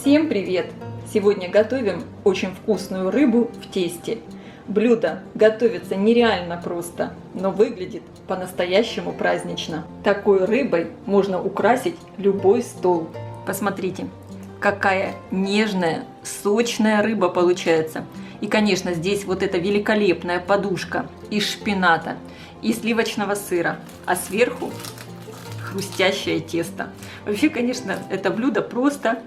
Всем привет! Сегодня готовим очень вкусную рыбу в тесте. Блюдо готовится нереально просто, но выглядит по-настоящему празднично. Такой рыбой можно украсить любой стол. Посмотрите, какая нежная, сочная рыба получается. И, конечно, здесь вот эта великолепная подушка из шпината и сливочного сыра, а сверху хрустящее тесто. Вообще, конечно, это блюдо просто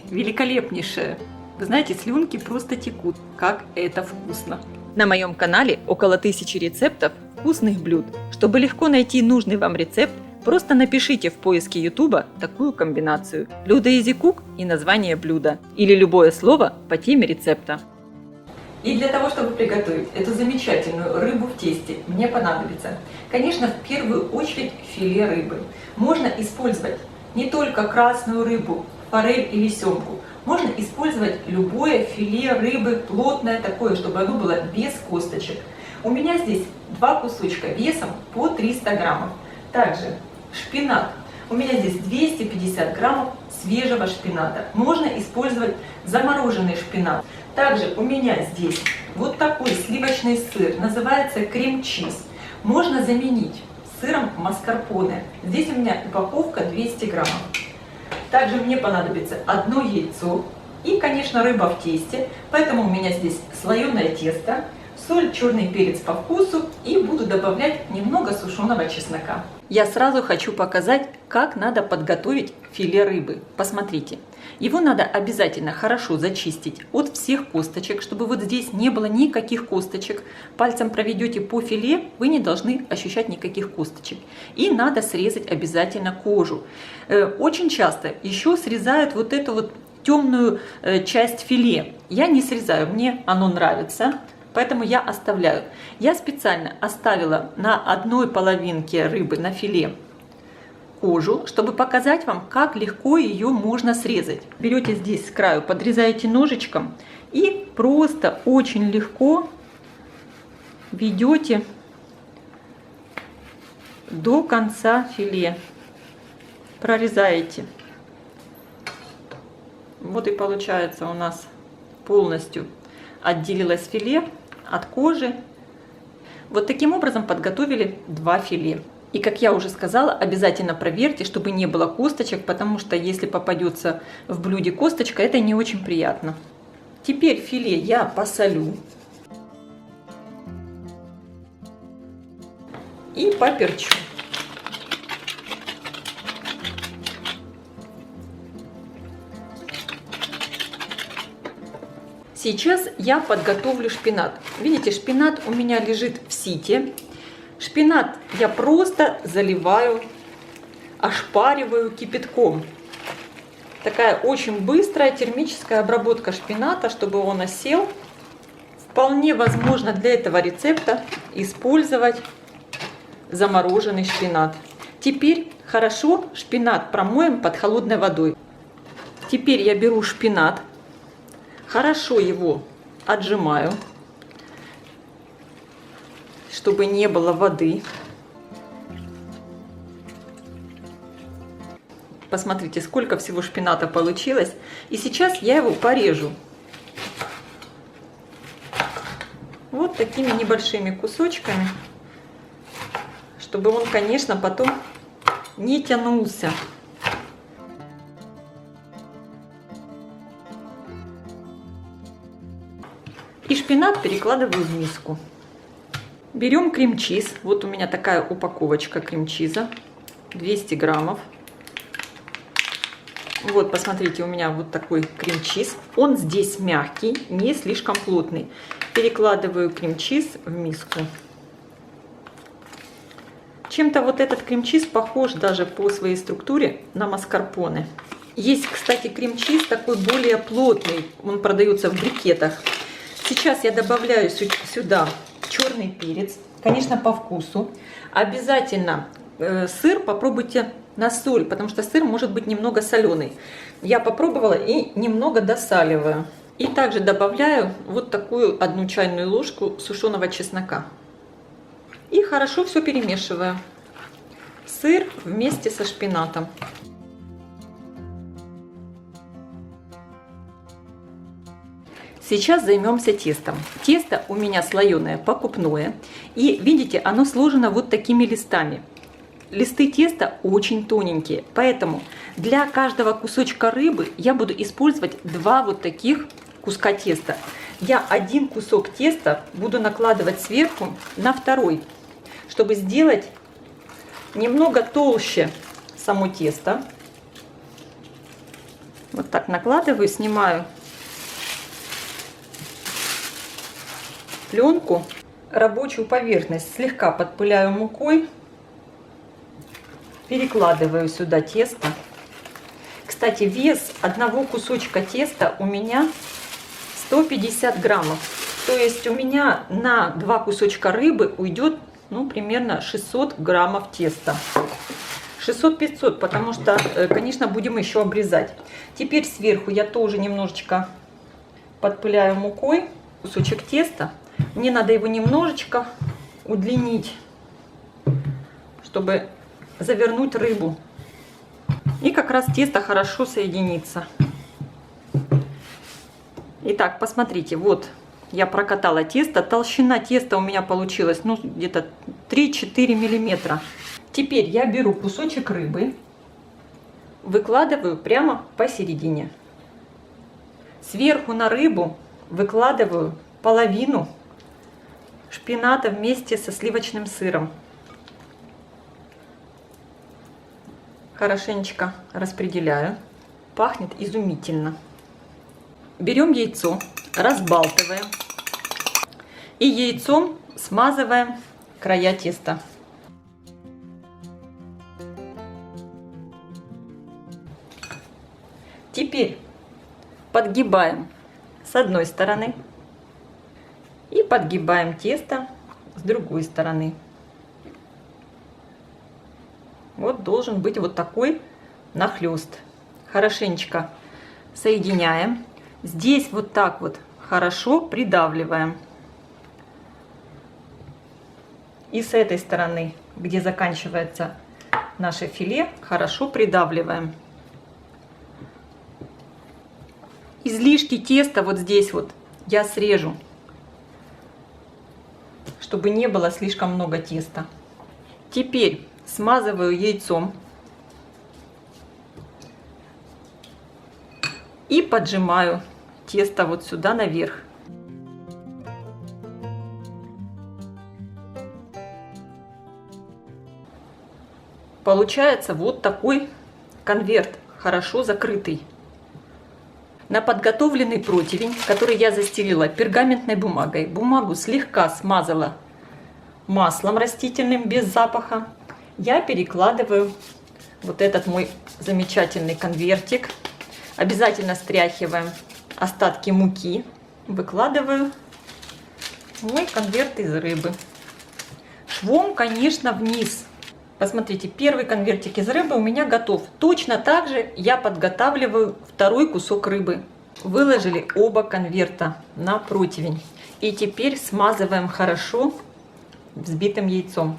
великолепнейшее. Вы знаете, слюнки просто текут, как это вкусно. На моем канале около 1000 рецептов вкусных блюд. Чтобы легко найти нужный вам рецепт, просто напишите в поиске YouTube такую комбинацию: блюдо Easy Cook и название блюда, или любое слово по теме рецепта. И для того, чтобы приготовить эту замечательную рыбу в тесте, мне понадобится, конечно, в первую очередь филе рыбы. Можно использовать не только красную рыбу, форель или семгу. Можно использовать любое филе рыбы, плотное такое, чтобы оно было без косточек. У меня здесь 2 кусочка весом по 300 граммов. Также шпинат. У меня здесь 250 граммов свежего шпината. Можно использовать замороженный шпинат. Также у меня здесь вот такой сливочный сыр, называется крем-чиз. Можно заменить сыром маскарпоне. Здесь у меня упаковка 200 граммов. Также мне понадобится 1 яйцо и, конечно, рыба в тесте. Поэтому у меня здесь слоеное тесто, соль, черный перец по вкусу и буду добавлять немного сушеного чеснока. Я сразу хочу показать, как надо подготовить филе рыбы. Посмотрите, его надо обязательно хорошо зачистить от всех косточек, чтобы вот здесь не было никаких косточек. Пальцем проведете по филе, вы не должны ощущать никаких косточек. И надо срезать обязательно кожу. Очень часто еще срезают вот эту вот темную часть филе. Я не срезаю, мне оно нравится. Поэтому я оставляю. Я специально оставила на одной половинке рыбы, на филе, кожу, чтобы показать вам, как легко ее можно срезать. Берете здесь с краю, подрезаете ножичком и просто очень легко ведете до конца филе. Прорезаете. Вот и получается у нас полностью отделилось филе от кожи. Вот таким образом подготовили 2 филе. И, как я уже сказала, обязательно проверьте, чтобы не было косточек, потому что если попадется в блюде косточка, это не очень приятно. Теперь филе я посолю и поперчу. Сейчас я подготовлю шпинат. Видите, шпинат у меня лежит в сите. Шпинат я просто заливаю, ошпариваю кипятком. Такая очень быстрая термическая обработка шпината, чтобы он осел. Вполне возможно для этого рецепта использовать замороженный шпинат. Теперь хорошо шпинат промоем под холодной водой. Теперь я беру шпинат. Хорошо его отжимаю, чтобы не было воды. Посмотрите, сколько всего шпината получилось. И сейчас я его порежу. Вот такими небольшими кусочками, чтобы он, конечно, потом не тянулся. И шпинат перекладываю в миску. Берем крем-чиз. Вот у меня такая упаковочка крем-чиза. 200 граммов. Вот, посмотрите, у меня вот такой крем-чиз. Он здесь мягкий, не слишком плотный. Перекладываю крем-чиз в миску. Чем-то вот этот крем-чиз похож даже по своей структуре на маскарпоне. Есть, кстати, крем-чиз такой более плотный. Он продается в брикетах. Сейчас я добавляю сюда черный перец, конечно, по вкусу. Обязательно сыр попробуйте на соль, потому что сыр может быть немного соленый. Я попробовала и немного досаливаю. И также добавляю вот такую 1 чайную ложку сушеного чеснока. И хорошо все перемешиваю. Сыр вместе со шпинатом. Сейчас займемся тестом. Тесто у меня слоеное, покупное. И видите, оно сложено вот такими листами. Листы теста очень тоненькие, поэтому для каждого кусочка рыбы я буду использовать 2 вот таких куска теста. Я один кусок теста буду накладывать сверху на второй, чтобы сделать немного толще само тесто. Вот так накладываю, снимаю пленку, рабочую поверхность слегка подпыляю мукой, перекладываю сюда тесто. Кстати, вес одного кусочка теста у меня 150 граммов. То есть у меня на 2 кусочка рыбы уйдет примерно 600 граммов теста. 600-500, потому что, конечно, будем еще обрезать. Теперь сверху я тоже немножечко подпыляю мукой кусочек теста. Мне надо его немножечко удлинить, чтобы завернуть рыбу. И как раз тесто хорошо соединится. Итак, посмотрите, вот я прокатала тесто. Толщина теста у меня получилась где-то 3-4 миллиметра. Теперь я беру кусочек рыбы, выкладываю прямо посередине. Сверху на рыбу выкладываю половину шпината вместе со сливочным сыром. Хорошенечко распределяю. Пахнет изумительно. Берем яйцо, разбалтываем и яйцом смазываем края теста. Теперь подгибаем с одной стороны и подгибаем тесто с другой стороны. Вот должен быть вот такой нахлёст. Хорошенечко соединяем. Здесь вот так вот хорошо придавливаем. И с этой стороны, где заканчивается наше филе, хорошо придавливаем. Излишки теста вот здесь вот я срежу, чтобы не было слишком много теста. Теперь смазываю яйцом и поджимаю тесто вот сюда наверх. Получается вот такой конверт, хорошо закрытый. На подготовленный противень, который я застелила пергаментной бумагой, бумагу слегка смазала маслом растительным без запаха, я перекладываю вот этот мой замечательный конвертик. Обязательно стряхиваем остатки муки. Выкладываю мой конверт из рыбы. Швом, конечно, вниз. Посмотрите, первый конвертик из рыбы у меня готов. Точно так же я подготавливаю второй кусок рыбы. Выложили оба конверта на противень. И теперь смазываем хорошо взбитым яйцом.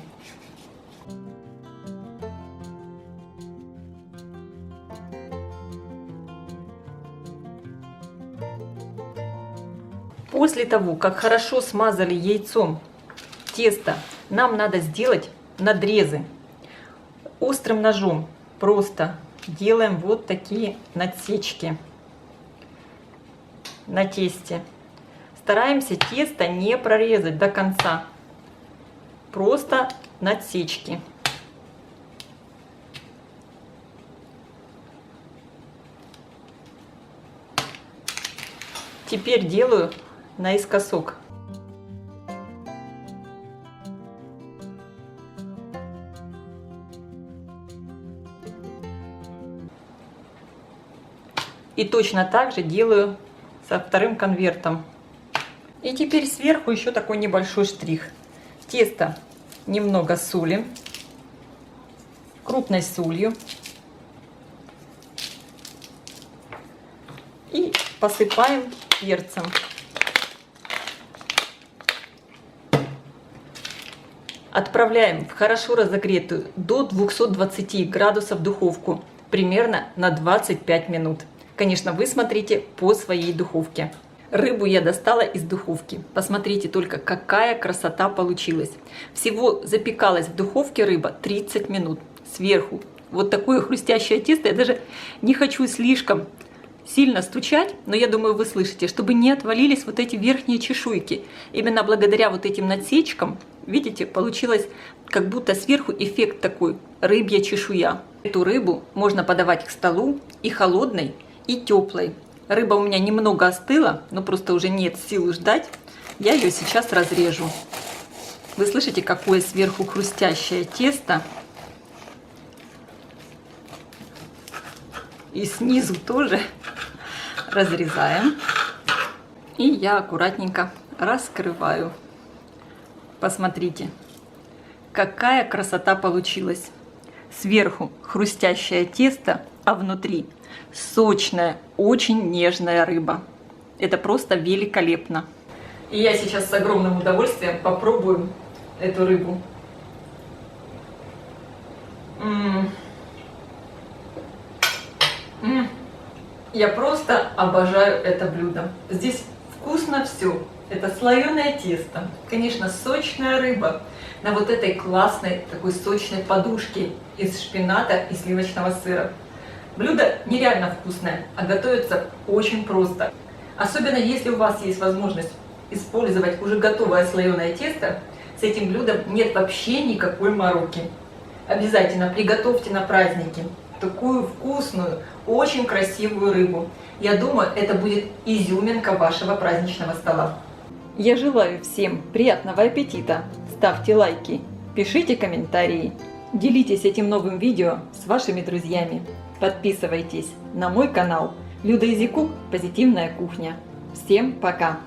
После того, как хорошо смазали яйцом тесто, нам надо сделать надрезы. Острым ножом просто делаем вот такие надсечки на тесте. Стараемся тесто не прорезать до конца. Просто надсечки. Теперь делаю наискосок. И точно так же делаю со вторым конвертом. И теперь сверху еще такой небольшой штрих. В тесто немного солим, крупной солью. И посыпаем перцем. Отправляем в хорошо разогретую до 220 градусов духовку примерно на 25 минут. Конечно, вы смотрите по своей духовке. Рыбу я достала из духовки. Посмотрите только, какая красота получилась. Всего запекалась в духовке рыба 30 минут. Сверху вот такое хрустящее тесто. Я даже не хочу слишком сильно стучать, но я думаю, вы слышите, чтобы не отвалились вот эти верхние чешуйки. Именно благодаря вот этим насечкам, видите, получилось как будто сверху эффект такой, рыбья чешуя. Эту рыбу можно подавать к столу и холодной, и теплой. Рыба у меня немного остыла, но просто уже нет сил ждать. Я ее сейчас разрежу. Вы слышите, какое сверху хрустящее тесто. И снизу тоже. Разрезаем. И я аккуратненько раскрываю. Посмотрите, какая красота получилась. Сверху хрустящее тесто, а внутри сочная, очень нежная рыба. Это просто великолепно. И я сейчас с огромным удовольствием попробую эту рыбу. Я просто обожаю это блюдо. Здесь вкусно все. Это слоеное тесто, конечно, сочная рыба на вот этой классной такой сочной подушке из шпината и сливочного сыра. Блюдо нереально вкусное, а готовится очень просто. Особенно если у вас есть возможность использовать уже готовое слоеное тесто, с этим блюдом нет вообще никакой мороки. Обязательно приготовьте на праздники такую вкусную, очень красивую рыбу. Я думаю, это будет изюминка вашего праздничного стола. Я желаю всем приятного аппетита. Ставьте лайки, пишите комментарии, делитесь этим новым видео с вашими друзьями. Подписывайтесь на мой канал Люда Изи Кук. Позитивная кухня. Всем пока!